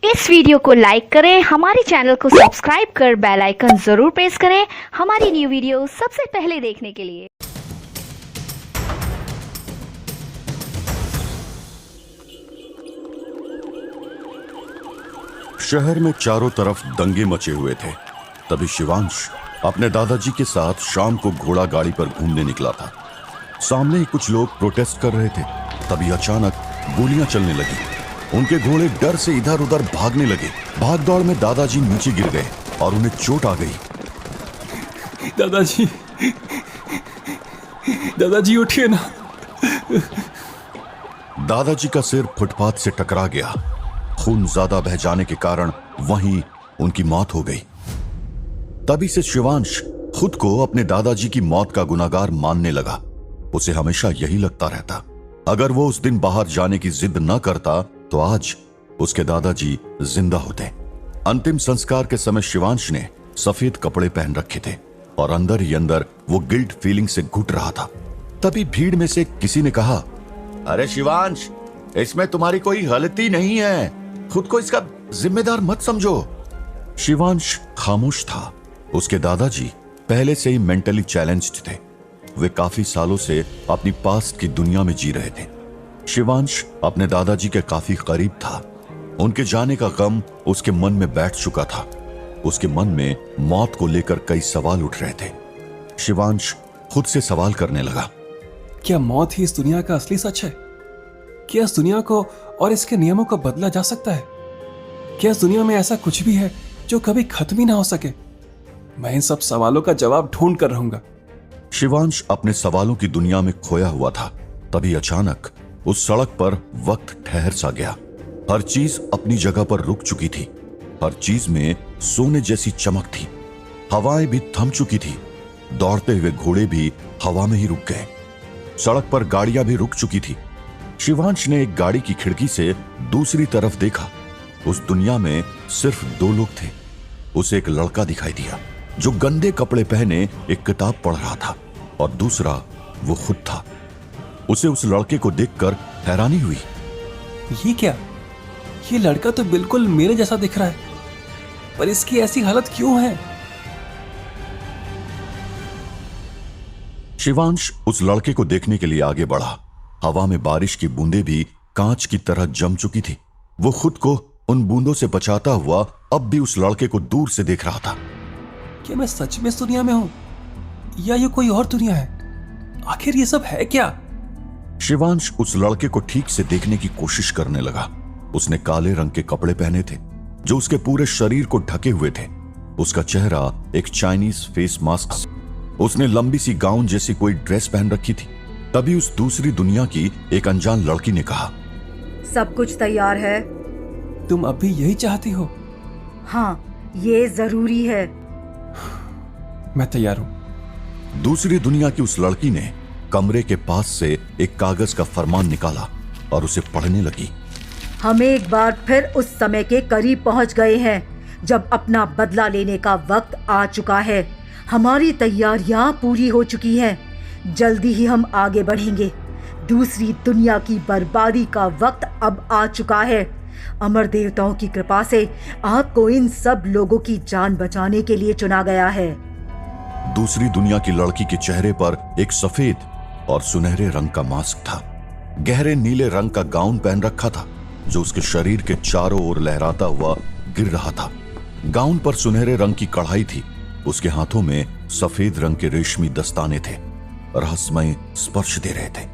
इस वीडियो को लाइक करें, हमारे चैनल को सब्सक्राइब कर बेल आइकन जरूर प्रेस करें हमारी न्यू वीडियो सबसे पहले देखने के लिए। शहर में चारों तरफ दंगे मचे हुए थे। तभी शिवांश अपने दादाजी के साथ शाम को घोड़ा गाड़ी पर घूमने निकला था। सामने ही कुछ लोग प्रोटेस्ट कर रहे थे। तभी अचानक गोलियां चलने लगी। उनके घोड़े डर से इधर उधर भागने लगे। भाग दौड़ में दादाजी नीचे गिर गए और उन्हें चोट आ गई। दादाजी, दादाजी उठिए ना। दादाजी का सिर फुटपाथ से टकरा गया। खून ज्यादा बह जाने के कारण वहीं उनकी मौत हो गई। तभी से शिवांश खुद को अपने दादाजी की मौत का गुनाहगार मानने लगा। उसे हमेशा यही लगता रहता, अगर वो उस दिन बाहर जाने की जिद न करता तो आज उसके दादाजी जिंदा होते। अंतिम संस्कार के समय शिवांश ने सफेद कपड़े पहन रखे थे और अंदर ही अंदर वो गिल्ट फीलिंग से घुट रहा था। तभी भीड़ में से किसी ने कहा, अरे शिवांश, इसमें तुम्हारी कोई गलती नहीं है, खुद को इसका जिम्मेदार मत समझो। शिवांश खामोश था। उसके दादाजी पहले से ही मेंटली चैलेंज्ड थे। वे काफी सालों से अपनी पास्ट की दुनिया में जी रहे थे। शिवांश अपने दादाजी के काफी करीब था। उनके जाने का गम उसके मन में बैठ चुका था। उसके मन में मौत को लेकर कई सवाल उठ रहे थे। शिवांश खुद से सवाल करने लगा, क्या मौत ही इस दुनिया का असली सच है? क्या इस दुनिया को और इसके नियमों को बदला जा सकता है? क्या इस दुनिया में ऐसा कुछ भी है जो कभी खत्म ही ना हो सके? मैं इन सब सवालों का जवाब ढूंढ कर रहूंगा। शिवांश अपने सवालों की दुनिया में खोया हुआ था। तभी अचानक उस सड़क पर वक्त ठहर सा गया। हर चीज अपनी जगह पर रुक चुकी थी। हर चीज में सोने जैसी चमक थी। हवाएं भी थम चुकी थी। दौड़ते हुए घोड़े भी हवा में ही रुक गए। सड़क पर गाड़ियां भी रुक चुकी थी। शिवांश ने एक गाड़ी की खिड़की से दूसरी तरफ देखा। उस दुनिया में सिर्फ दो लोग थे। उसे एक लड़का दिखाई दिया जो गंदे कपड़े पहने एक किताब पढ़ रहा था और दूसरा वो खुद था। उसे उस लड़के को देखकर हैरानी हुई। ये क्या? ये लड़का तो बिल्कुल मेरे जैसा दिख रहा है, पर इसकी ऐसी हालत क्यों है? शिवांश उस लड़के को देखने के लिए आगे बढ़ा। हवा में बारिश की बूंदें भी कांच की तरह जम चुकी थी। वो खुद को उन बूंदों से बचाता हुआ अब भी उस लड़के को दूर से देख रहा था। क्या मैं सच में इस दुनिया में हूं या ये कोई और दुनिया है? आखिर ये सब है क्या? शिवांश उस लड़के को ठीक से देखने की कोशिश करने लगा। उसने काले रंग के कपड़े पहने थे जो उसके पूरे शरीर को ढके हुए थे। उसका चेहरा एक चाइनीज फेस मास्क से। उसने लंबी सी गाउन जैसी कोई ड्रेस पहन रखी थी। तभी उस दूसरी दुनिया की एक अनजान लड़की ने कहा, सब कुछ तैयार है? तुम अब भी यही चाहती हो? हाँ, ये जरूरी है। मैं तैयार हूं। दूसरी दुनिया की उस लड़की ने कमरे के पास से एक कागज का फरमान निकाला और उसे पढ़ने लगी। हम एक बार फिर उस समय के करीब पहुंच गए हैं जब अपना बदला लेने का वक्त आ चुका है। हमारी तैयारियां पूरी हो चुकी हैं। जल्दी ही हम आगे बढ़ेंगे। दूसरी दुनिया की बर्बादी का वक्त अब आ चुका है। अमर देवताओं की कृपा से आपको इन सब लोगों की जान बचाने के लिए चुना गया है। दूसरी दुनिया की लड़की के चेहरे पर एक सफेद और सुनहरे रंग का मास्क था। गहरे नीले रंग का गाउन पहन रखा था जो उसके शरीर के चारों ओर लहराता हुआ गिर रहा था। गाउन पर सुनहरे रंग की कढ़ाई थी। उसके हाथों में सफेद रंग के रेशमी दस्ताने थे, रहस्यमय स्पर्श दे रहे थे।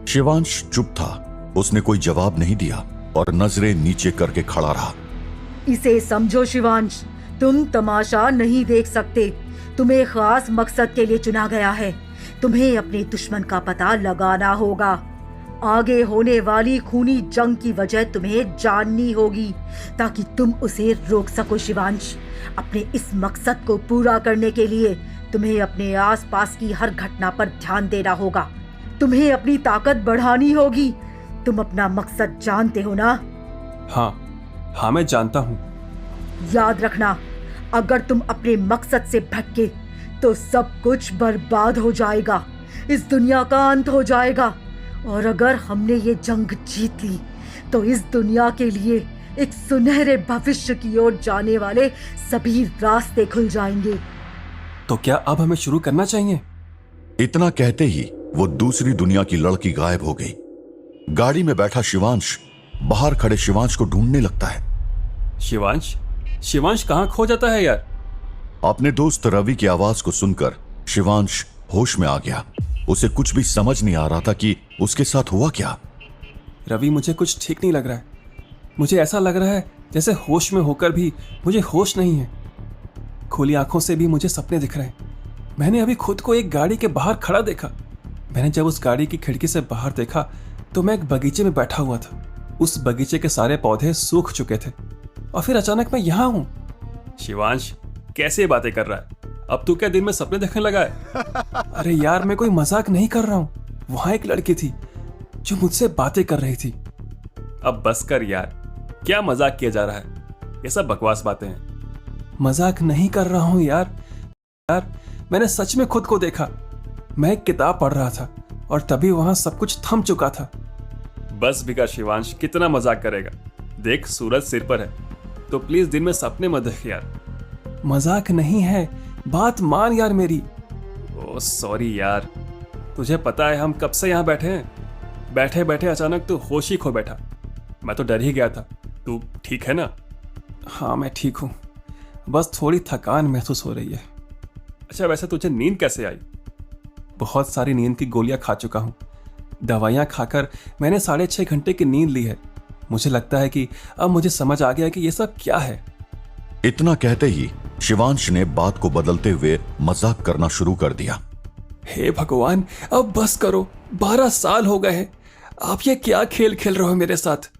शिवांश चुप था। उसने कोई जवाब नहीं दिया और नजरें नीचे करके खड़ा रहा। इसे समझो शिवांश, तुम तमाशा नहीं देख सकते। तुम्हें खास मकसद के लिए चुना गया है। तुम्हें अपने दुश्मन का पता लगाना होगा। आगे होने वाली खूनी जंग की वजह तुम्हें जाननी होगी ताकि तुम उसे रोक सको। शिवांश, अपने इस मकसद को पूरा करने के लिए तुम्हें अपने आसपास की हर घटना पर ध्यान देना होगा। तुम्हें अपनी ताकत बढ़ानी होगी। तुम अपना मकसद जानते हो ना? हाँ, मैं जानता हूँ। याद रखना, अगर तुम अपने मकसद से भटके तो सब कुछ बर्बाद हो जाएगा। इस दुनिया का अंत हो जाएगा। और अगर हमने ये जंग जीत ली तो इस दुनिया के लिए एक सुनहरे भविष्य की ओर जाने वाले सभी रास्ते खुल जाएंगे। तो क्या अब हमें शुरू करना चाहिए? इतना कहते ही वो दूसरी दुनिया की लड़की गायब हो गई। गाड़ी में बैठा शिवांश बाहर खड़े शिवांश को ढूंढने लगता है। शिवांश? शिवांश कहाँ खो जाता है यार? अपने दोस्त रवि की आवाज को सुनकर शिवांश होश में आ गया। उसे कुछ भी समझ नहीं आ रहा था कि उसके साथ हुआ क्या। रवि, मुझे कुछ ठीक नहीं लग रहा है। मुझे ऐसा लग रहा है जैसे होश में होकर भी मुझे होश नहीं है। खुली आंखों से भी मुझे सपने दिख रहे हैं। मैंने अभी खुद को एक गाड़ी के बाहर खड़ा देखा। मैंने जब उस गाड़ी की खिड़की से बाहर देखा तो मैं एक बगीचे में बैठा हुआ था। उस बगीचे के सारे पौधे सूख चुके थे और फिर अचानक मैं यहाँ हूँ। शिवांश, कैसे बातें कर रहा है? अब तू क्या दिन में सपने देखने लगा है? अरे यार, मैं कोई मजाक नहीं कर रहा हूँ। वहां एक लड़की थी जो मुझसे बातें कर रही थी। अब बस कर यार, क्या मजाक किया जा रहा है? ये सब बकवास बातें हैं। मजाक नहीं कर रहा हूँ यार। मैंने सच में खुद को देखा। मैं एक किताब पढ़ रहा था और तभी वहां सब कुछ थम चुका था। बस बिका शिवांश, कितना मजाक करेगा? देख, सूरज सिर पर है, तो प्लीज दिन में सपने मत देख यार। मजाक नहीं है, बात मान यार मेरी। ओ सॉरी यार। तुझे पता है हम कब से यहाँ बैठे हैं? बैठे बैठे अचानक तो होश ही खो बैठा। मैं तो डर ही गया था। तू ठीक है ना? हाँ, मैं ठीक हूँ। बस थोड़ी थकान महसूस हो रही है। अच्छा, वैसे तुझे नींद कैसे आई? बहुत सारी नींद की गोलियां खा चुका हूँ। दवाइयाँ खाकर मैंने 6.5 घंटे की नींद ली है। मुझे लगता है कि अब मुझे समझ आ गया कि ये सब क्या है। इतना कहते ही शिवांश ने बात को बदलते हुए मजाक करना शुरू कर दिया। हे भगवान, अब बस करो। 12 साल हो गए हैं। आप ये क्या खेल खेल रहे हो मेरे साथ?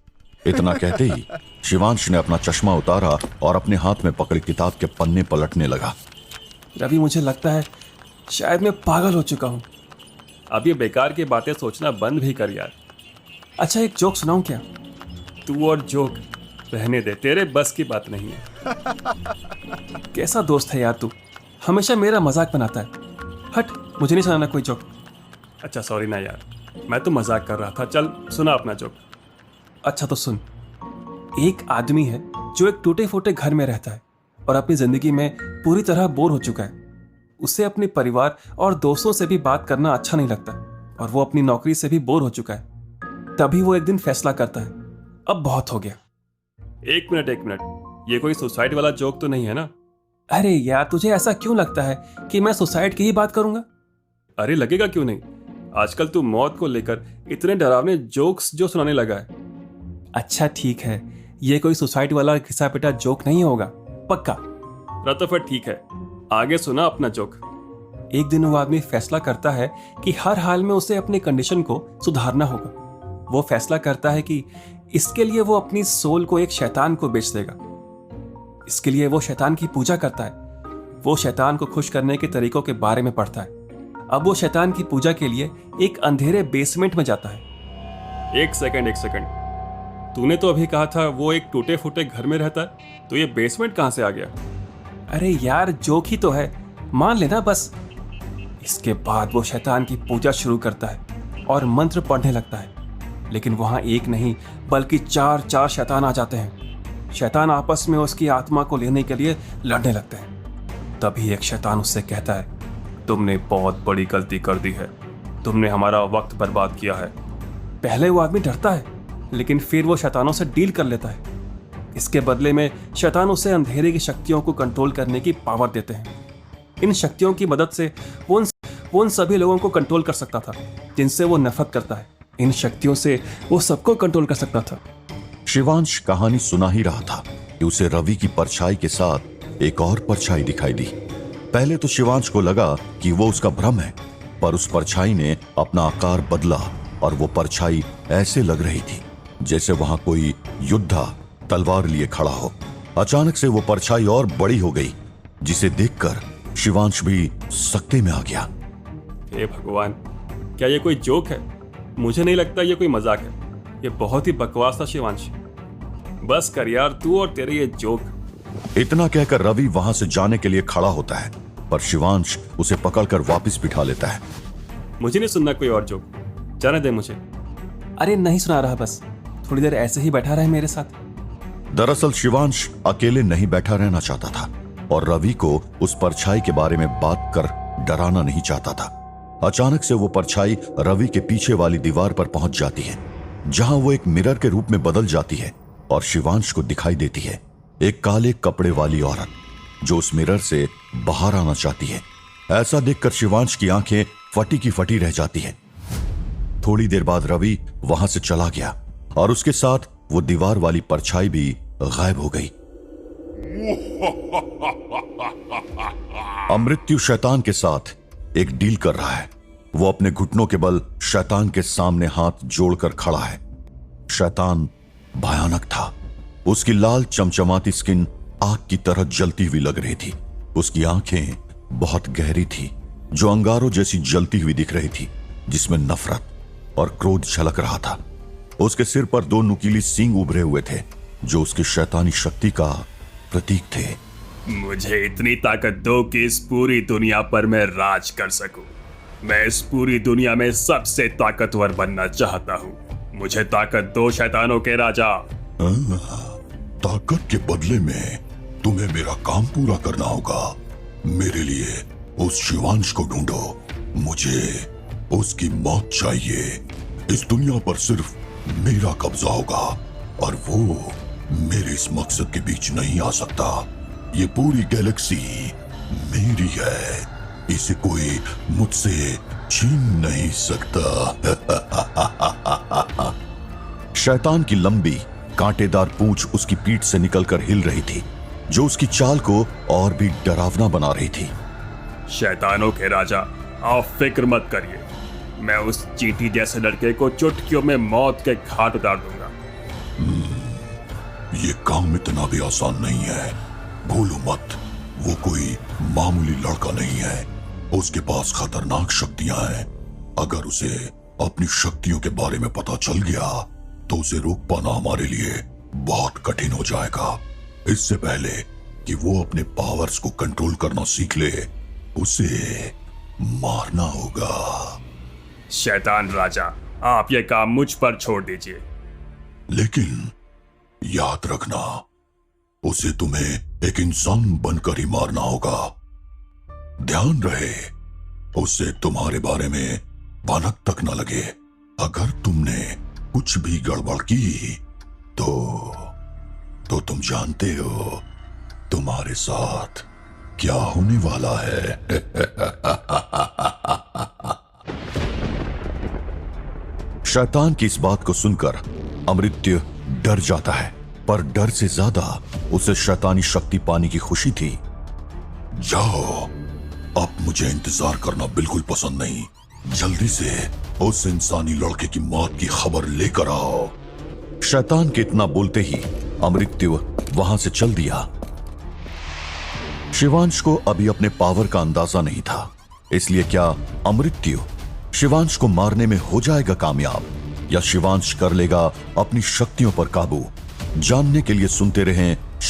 इतना कहते ही शिवांश ने अपना चश्मा उतारा और अपने हाथ में पकड़ी किताब के पन्ने पलटने लगा। रवि, मुझे लगता है शायद मैं पागल हो चुका हूँ। अब ये बेकार की बातें सोचना बंद भी कर यार। अच्छा, एक जोक सुनाऊं क्या? तू और जोक रहने दे, तेरे बस की बात नहीं है। कैसा दोस्त है यार तू, हमेशा मेरा मजाक बनाता है। हट, मुझे नहीं सुनाना कोई जोक। अच्छा सॉरी ना यार, मैं तो मजाक कर रहा था। चल सुना अपना जोक। अच्छा तो सुन। एक आदमी है जो एक टूटे फूटे घर में रहता है और अपनी जिंदगी में पूरी तरह बोर हो चुका है। उसे अपने परिवार और दोस्तों से भी बात करना अच्छा नहीं लगता और वो अपनी नौकरी से भी बोर हो चुका है। तभी वो एक दिन फैसला करता है, अब बहुत हो गया। एक मिनट, ये कोई सुसाइड वाला जोक तो नहीं है ना? अरे यार, तुझे ऐसा क्यों लगता है कि मैं सुसाइड की ही बात करूंगा? अरे लगेगा क्यों नहीं। आजकल तू मौत को लेकर इतने डरावने जोक्स जो सुनाने लगा है। अच्छा ठीक है, ये कोई सुसाइड वाला घिसा पिटा जोक नहीं होगा पक्का? तो फिर ठीक है, आगे सुना अपना जोक। एक दिन वो आदमी फैसला करता है कि हर हाल में उसे अपनी कंडीशन को सुधारना होगा। वो फैसला करता है कि इसके लिए वो अपनी सोल को एक शैतान को बेच देगा। इसके लिए वो शैतान की पूजा करता है। वो शैतान को खुश करने के तरीकों के बारे में पढ़ता है। अब वो शैतान की पूजा के लिए एक अंधेरे बेसमेंट में जाता है। एक सेकंड, तूने तो अभी कहा था वो एक टूटे फूटे घर में रहता है, तो ये बेसमेंट कहां से आ गया? अरे यार, जोक ही तो है, मान लेना बस। इसके बाद वो शैतान की पूजा शुरू करता है और मंत्र पढ़ने लगता है। लेकिन वहां एक नहीं बल्कि 4 शैतान आ जाते हैं। शैतान आपस में उसकी आत्मा को लेने के लिए लड़ने लगते हैं। तभी एक शैतान उससे कहता है, तुमने बहुत बड़ी गलती कर दी है। तुमने हमारा वक्त बर्बाद किया है। पहले वो आदमी डरता है, लेकिन फिर वो शैतानों से डील कर लेता है। इसके बदले में शैतान उसे अंधेरे की शक्तियों को कंट्रोल करने की पावर देते हैं। इन शक्तियों की मदद से वो उन सभी लोगों को कंट्रोल कर सकता था जिनसे वो नफरत करता है। इन शक्तियों से वो सबको कंट्रोल कर सकता था। शिवांश कहानी सुना ही रहा था कि उसे रवि की परछाई के साथ एक और परछाई दिखाई दी। पहले तो शिवांश को लगा कि वो उसका भ्रम है, पर उस परछाई ने अपना आकार बदला और वो परछाई ऐसे लग रही थी जैसे वहां कोई योद्धा तलवार लिए खड़ा हो। अचानक से वो परछाई और बड़ी हो गई, जिसे देखकर शिवांश भी सकते में आ गया। हे भगवान, क्या ये कोई जोक है? मुझे नहीं लगता ये कोई मजाक है। ये बहुत ही बकवास था शिवांश। बस कर यार, तू और तेरे ये जोक। इतना कहकर रवि वहां से जाने के लिए खड़ा होता है, पर शिवांश उसे पकड़कर वापस बिठा लेता है। मुझे नहीं सुनना कोई और जोक, जाने दे मुझे। अरे नहीं सुना रहा, बस थोड़ी देर ऐसे ही बैठा रहे मेरे साथ। दरअसल शिवांश अकेले नहीं बैठा रहना चाहता था और रवि को उस परछाई के बारे में बात कर डराना नहीं चाहता था। अचानक से वो परछाई रवि के पीछे वाली दीवार पर पहुंच जाती है, जहां वो एक मिरर के रूप में बदल जाती है और शिवांश को दिखाई देती है एक काले कपड़े वाली औरत जो उस मिरर से बाहर आना चाहती है। ऐसा देखकर शिवांश की आंखें फटी की फटी रह जाती है। थोड़ी देर बाद रवि वहां से चला गया और उसके साथ वो दीवार वाली परछाई भी गायब हो गई। अमृत्यु शैतान के साथ एक डील कर रहा है। वो अपने घुटनों के बल शैतान के सामने हाथ जोड़कर खड़ा है। शैतान भयानक था। उसकी लाल चमचमाती स्किन आग की तरह जलती हुई लग रही थी। उसकी आंखें बहुत गहरी थी जो अंगारों जैसी जलती हुई दिख रही थी, जिसमें नफरत और क्रोध झलक रहा था। उसके सिर पर 2 नुकीली सींग उभरे हुए थे जो उसकी शैतानी शक्ति का प्रतीक थे। मुझे इतनी ताकत दो कि इस पूरी दुनिया पर मैं राज कर सकूं। मैं इस पूरी दुनिया में सबसे ताकतवर बनना चाहता हूं। मुझे ताकत दो शैतानों के राजा। ताकत के बदले में तुम्हें मेरा काम पूरा करना होगा। मेरे लिए उस शिवांश को ढूंढो। मुझे उसकी मौत चाहिए। इस दुनिया पर सिर्फ मेरा कब्जा होगा और वो मेरे इस मकसद के बीच नहीं आ सकता। ये पूरी गैलेक्सी मेरी है। इसे कोई मुझसे छीन नहीं सकता। शैतान की लंबी कांटेदार पूंछ उसकी पीठ से निकलकर हिल रही थी, जो उसकी चाल को और भी डरावना बना रही थी। शैतानों के राजा, आप फिक्र मत करिए। मैं उस चींटी जैसे लड़के को चुटकियों में मौत के घाट उतार दूंगा। ये काम इतना भी आसान नहीं है। भूलो मत, वो कोई मामूली लड़का नहीं है। उसके पास खतरनाक शक्तियां हैं। अगर उसे अपनी शक्तियों के बारे में पता चल गया तो उसे रोक पाना हमारे लिए बहुत कठिन हो जाएगा। इससे पहले कि वो अपने पावर्स को कंट्रोल करना सीख ले, उसे मारना होगा। शैतान राजा, आप ये काम मुझ पर छोड़ दीजिए। लेकिन याद रखना, उसे तुम्हें एक इंसान बनकर ही मारना होगा। ध्यान रहे, उसे तुम्हारे बारे में भनक तक न लगे। अगर तुमने कुछ भी गड़बड़ की तो तुम जानते हो तुम्हारे साथ क्या होने वाला है। शैतान की इस बात को सुनकर अमृत्यु डर जाता है, पर डर से ज्यादा उसे शैतानी शक्ति पाने की खुशी थी। जाओ, अब मुझे इंतजार करना बिल्कुल पसंद नहीं। जल्दी से उस इंसानी लड़के की मौत की खबर लेकर आओ। शैतान के इतना बोलते ही अमृत्यु वहां से चल दिया। शिवांश को अभी अपने पावर का अंदाजा नहीं था, इसलिए क्या अमृत्यु शिवांश को मारने में हो जाएगा कामयाब, या शिवांश कर लेगा अपनी शक्तियों पर काबू? जानने के लिए सुनते रहें